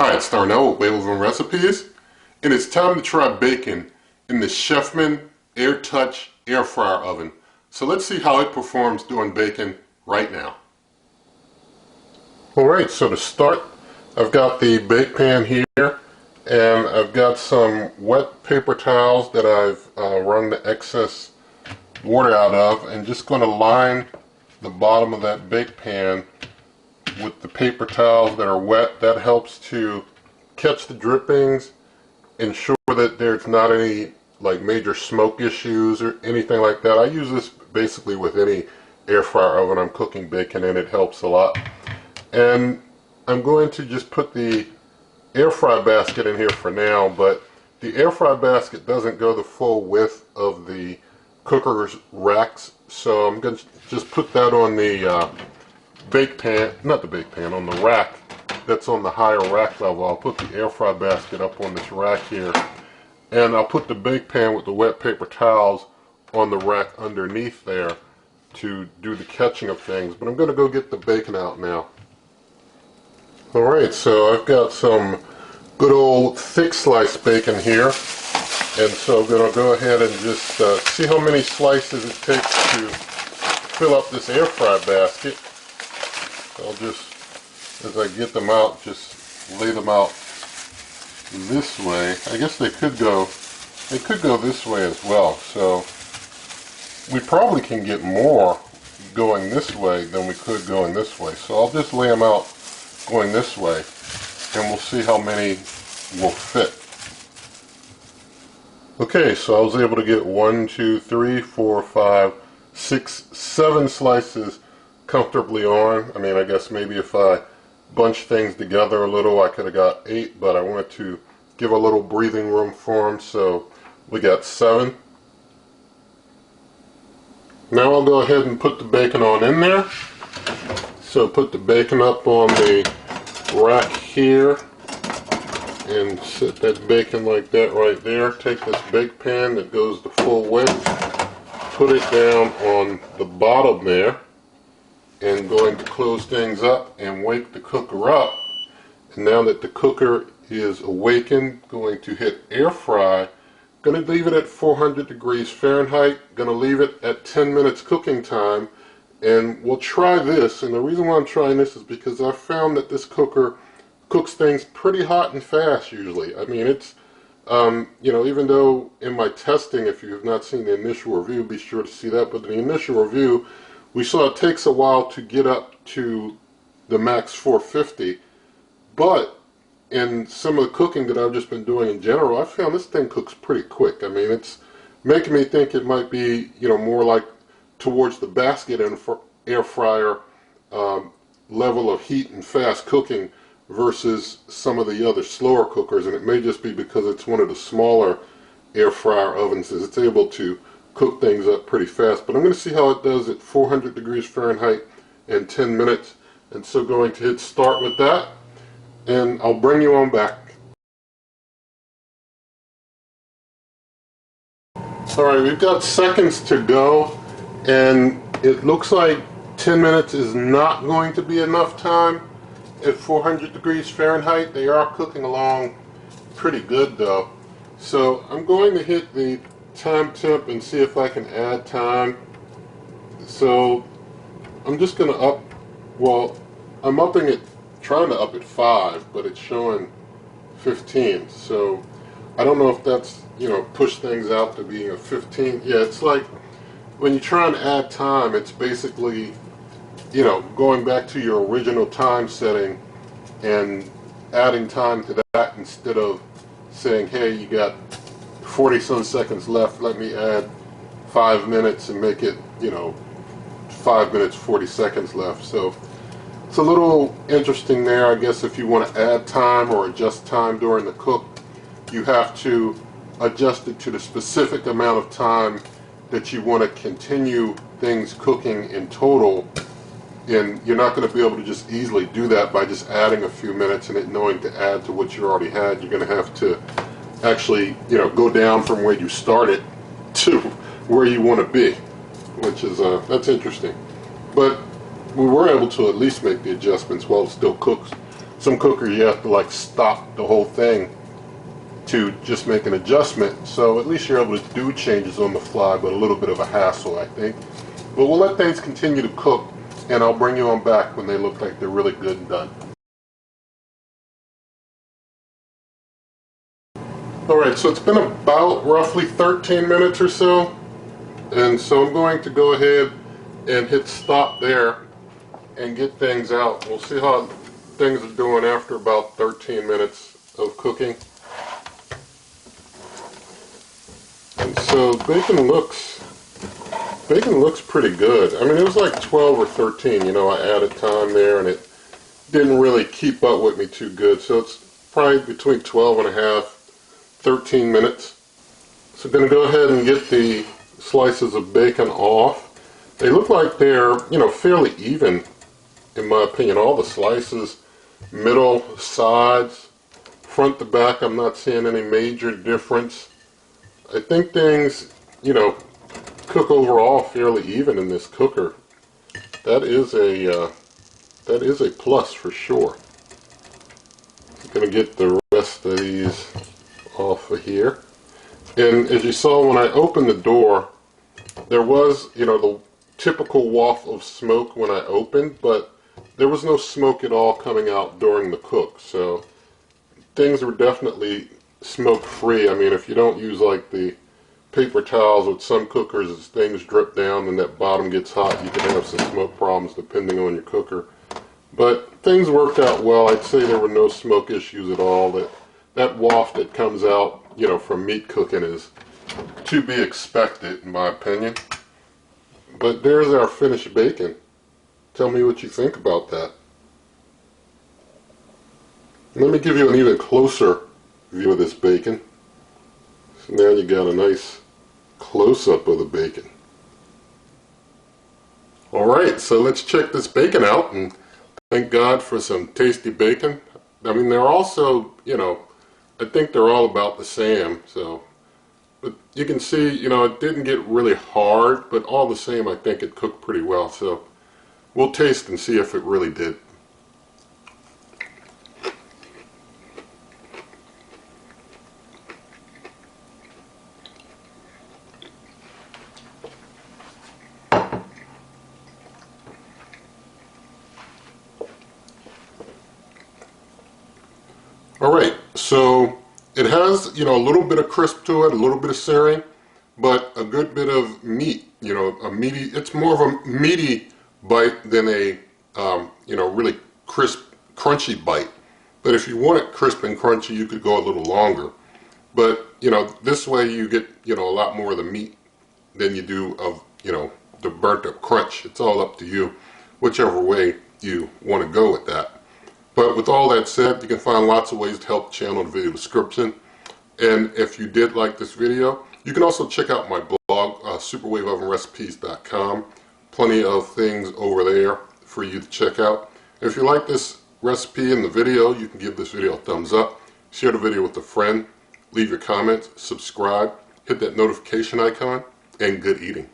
Hi, it's Darnell with Whales and Recipes, and it's time to try bacon in the Chefman Air Fryer Oven. So let's see how it performs doing bacon right now. Alright, so to start, I've got the bake pan here, and I've got some wet paper towels that I've wrung the excess water out of, and just going to line the bottom of that bake pan with the paper towels that are wet. That helps to catch the drippings, ensure that there's not any like major smoke issues or anything like that. I use this basically with any air fryer oven I'm cooking bacon in. It helps a lot. And I'm going to just put the air fry basket in here for now, but the air fry basket doesn't go the full width of the cooker's racks, so I'm going to just put that on the bake pan, not the bake pan, on the rack that's on the higher rack level. I'll put the air fry basket up on this rack here, and I'll put the bake pan with the wet paper towels on the rack underneath there to do the catching of things. But I'm going to go get the bacon out now. Alright, so I've got some good old thick sliced bacon here, and so I'm going to go ahead and just see how many slices it takes to fill up this air fry basket. I'll just, as I get them out, just lay them out this way. I guess they could go this way as well. So we probably can get more going this way than we could going this way. So I'll just lay them out going this way, and we'll see how many will fit. Okay, so I was able to get 1, 2, 3, 4, 5, 6, 7 slices comfortably on. I mean, I guess maybe if I bunch things together a little I could have got 8, but I wanted to give a little breathing room for them, so we got 7. Now I'll go ahead and put the bacon on in there. So put the bacon up on the rack here and set that bacon like that right there. Take this bake pan that goes the full width, put it down on the bottom there, and going to close things up and wake the cooker up. And now that the cooker is awakened, going to hit air fry. Going to leave it at 400 degrees Fahrenheit. Going to leave it at 10 minutes cooking time, and we'll try this. And the reason why I'm trying this is because I found that this cooker cooks things pretty hot and fast usually. I mean, it's you know, even though in my testing, if you have not seen the initial review, be sure to see that. But in the initial review, we saw it takes a while to get up to the max 450, but in some of the cooking that I've just been doing in general, I found this thing cooks pretty quick. I mean, it's making me think it might be, you know, more like towards the basket and air fryer level of heat and fast cooking versus some of the other slower cookers. And it may just be because it's one of the smaller air fryer ovens that it's able to cook things up pretty fast. But I'm going to see how it does at 400 degrees Fahrenheit in 10 minutes. And so going to hit start with that, and I'll bring you on back. Alright, we've got seconds to go, and it looks like 10 minutes is not going to be enough time at 400 degrees Fahrenheit. They are cooking along pretty good though. So I'm going to hit the time temp and see if I can add time. So I'm just going to up, well, I'm upping it, trying to up it 5, but it's showing 15. So I don't know if that's, you know, push things out to being a 15. Yeah, it's like when you try and add time, it's basically, you know, going back to your original time setting and adding time to that instead of saying, hey, you got 40 some seconds left, let me add 5 minutes and make it, you know, 5 minutes 40 seconds left. So it's a little interesting there. I guess if you want to add time or adjust time during the cook, you have to adjust it to the specific amount of time that you want to continue things cooking in total. And you're not going to be able to just easily do that by just adding a few minutes and it knowing to add to what you already had. You're going to have to actually, you know, go down from where you started to where you want to be, which is that's interesting. But we were able to at least make the adjustments while it still cooks. some cookers you have to like stop the whole thing to just make an adjustment. So at least you're able to do changes on the fly, but a little bit of a hassle, I think. But we'll let things continue to cook, and I'll bring you on back when they look like they're really good and done. Alright, so it's been about roughly 13 minutes or so, and so I'm going to go ahead and hit stop there and get things out. We'll see how things are doing after about 13 minutes of cooking. And so bacon looks pretty good. I mean, it was like 12 or 13, you know, I added time there and it didn't really keep up with me too good. So it's probably between 12 and a half, 13 minutes. So I'm going to go ahead and get the slices of bacon off. They look like they're, you know, fairly even, in my opinion. All the slices, middle, sides, front to back, I'm not seeing any major difference. I think things, you know, cook overall fairly even in this cooker. That is a plus for sure. I'm going to get the rest of these off of here. And as you saw when I opened the door, there was, you know, the typical waft of smoke when I opened, but there was no smoke at all coming out during the cook. So things were definitely smoke free. I mean, if you don't use like the paper towels with some cookers, as things drip down and that bottom gets hot, you can have some smoke problems depending on your cooker. But things worked out well. I'd say there were no smoke issues at all. That waft that comes out, you know, from meat cooking is to be expected, in my opinion. But there's our finished bacon. Tell me what you think about that. Let me give you an even closer view of this bacon. So now you got a nice close-up of the bacon. Alright, so let's check this bacon out, and thank God for some tasty bacon. I mean, they're also, you know, I think they're all about the same, so, but you can see, you know, it didn't get really hard, but all the same I think it cooked pretty well, so we'll taste and see if it really did. Alright, so it has, you know, a little bit of crisp to it, a little bit of searing, but a good bit of meat, you know, a meaty, it's more of a meaty bite than a, you know, really crisp, crunchy bite. But if you want it crisp and crunchy, you could go a little longer. But, you know, this way you get, you know, a lot more of the meat than you do of, you know, the burnt up crunch. It's all up to you, whichever way you want to go with that. But with all that said, you can find lots of ways to help the channel in the video description. And if you did like this video, you can also check out my blog, superwaveovenrecipes.com. Plenty of things over there for you to check out. If you like this recipe and the video, you can give this video a thumbs up, share the video with a friend, leave your comments, subscribe, hit that notification icon, and good eating.